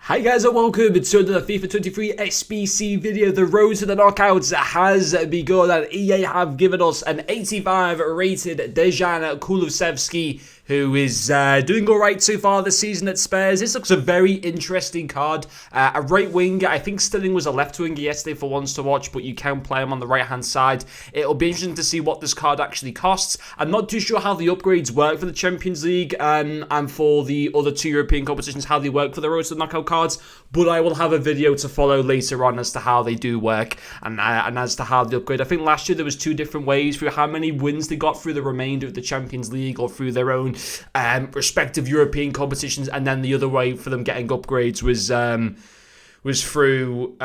Hi guys and welcome to another FIFA 23 SBC video. The road to the knockouts has begun and EA have given us an 85 rated Rttk Kulusevski, who is doing alright so far this season at Spurs. This looks a very interesting card. A right winger. I think Sterling was a left winger yesterday for ones to watch, but you can play him on the right hand side. It'll be interesting to see what this card actually costs. I'm not too sure how the upgrades work for the Champions League and for the other two European competitions, how they work for the road to the knockout cards, but I will have a video to follow later on as to how they do work and as to how they upgrade. I think last year there was two different ways for how many wins they got through the remainder of the Champions League or through their own respective European competitions, and then the other way for them getting upgrades was through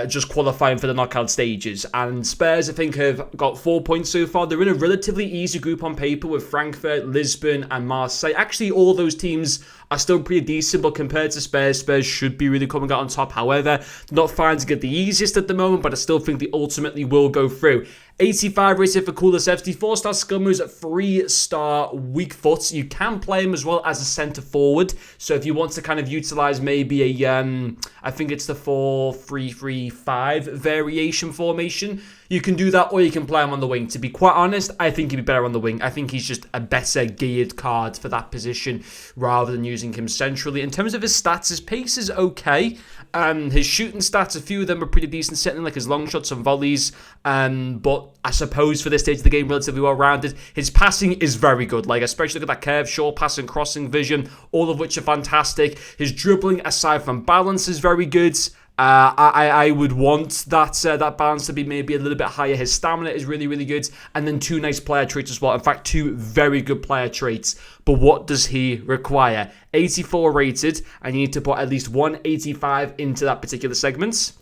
just qualifying for the knockout stages. And Spurs, I think, have got 4 points so far. They're in a relatively easy group on paper with Frankfurt, Lisbon and Marseille. Actually, all those teams are still pretty decent, but compared to Spurs, Spurs should be really coming out on top. However, they're not finding it the easiest at the moment, but I still think they ultimately will go through. 85 rated for Kulusevski, 4-star skill moves, 3-star weak foot. You can play him as well as a centre forward. So if you want to kind of utilise maybe a, I think it's the 4-3-3-5 variation formation, you can do that, or you can play him on the wing. To be quite honest, I think he'd be better on the wing. I think he's just a better geared card for that position rather than using him centrally. In terms of his stats, his pace is okay. His shooting stats, a few of them are pretty decent, certainly like his long shots and volleys. But I suppose for this stage of the game, relatively well-rounded. His passing is very good, like especially look at that curve, short passing, crossing vision, all of which are fantastic. His dribbling, aside from balance, is very good. I would want that balance to be maybe a little bit higher. His stamina is really, really good. And then two nice player traits as well. In fact, two very good player traits. But what does he require? 84 rated, and you need to put at least 185 into that particular segment.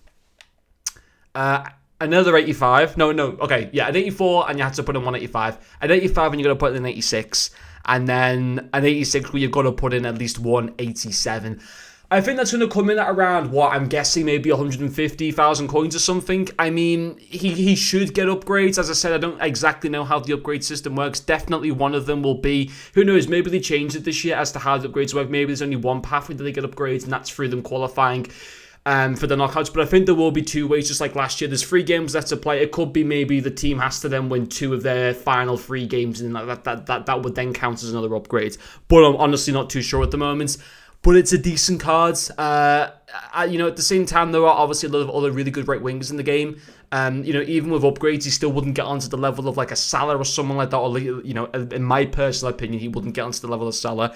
Another 85. No. Okay, yeah, an 84, and you have to put in 185. An 85, and you're going to put in an 86. And then an 86 where you've got to put in at least 187. I think that's going to come in at around, what I'm guessing, maybe 150,000 coins or something. I mean, he should get upgrades. As I said, I don't exactly know how the upgrade system works. Definitely one of them will be, who knows, maybe they changed it this year as to how the upgrades work. Maybe there's only one pathway that they get upgrades, and that's through them qualifying for the knockouts. But I think there will be two ways, just like last year. There's 3 games left to play. It could be maybe the team has to then win 2 of their final 3 games, and that would then count as another upgrade. But I'm honestly not too sure at the moment. But it's a decent card. At the same time, there are obviously a lot of other really good right wingers in the game. Even with upgrades, he still wouldn't get onto the level of like a Salah or someone like that. Or, in my personal opinion, he wouldn't get onto the level of Salah.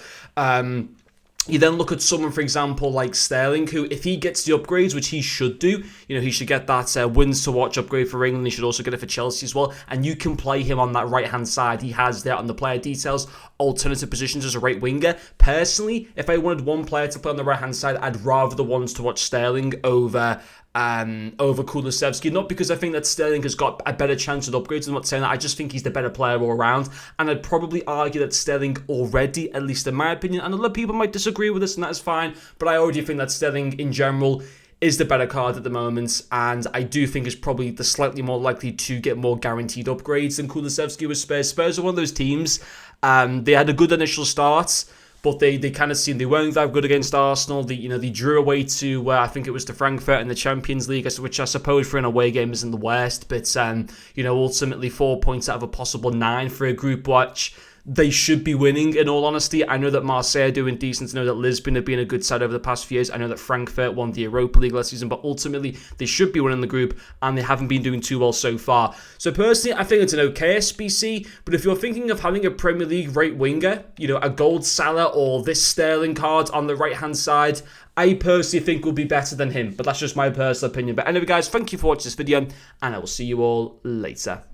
You then look at someone, for example, like Sterling, who, if he gets the upgrades, which he should do, he should get that wins to watch upgrade for England. He should also get it for Chelsea as well. And you can play him on that right-hand side. He has there on the player details, alternative positions as a right winger. Personally, if I wanted one player to play on the right-hand side, I'd rather the ones to watch Sterling over Kulusevski. Not because I think that Sterling has got a better chance of upgrades. I'm not saying that. I just think he's the better player all around. And I'd probably argue that Sterling already, at least in my opinion, and a lot of people might disagree with this, and that is fine, but I already think that Sterling in general is the better card at the moment, and I do think is probably the slightly more likely to get more guaranteed upgrades than Kulusevski with Spurs. Spurs are one of those teams. They had a good initial start, but they kind of seemed they weren't that good against Arsenal. They drew away to I think it was to Frankfurt in the Champions League, which I suppose for an away game isn't the worst. But ultimately 4 points out of a possible 9 for a group watch. They should be winning, in all honesty. I know that Marseille are doing decent. I know that Lisbon have been a good side over the past few years. I know that Frankfurt won the Europa League last season, but ultimately they should be winning the group, and they haven't been doing too well so far. So personally, I think it's an okay SBC, but if you're thinking of having a Premier League right winger, a gold Salah or this Sterling card on the right-hand side, I personally think will be better than him, but that's just my personal opinion. But anyway, guys, thank you for watching this video, and I will see you all later.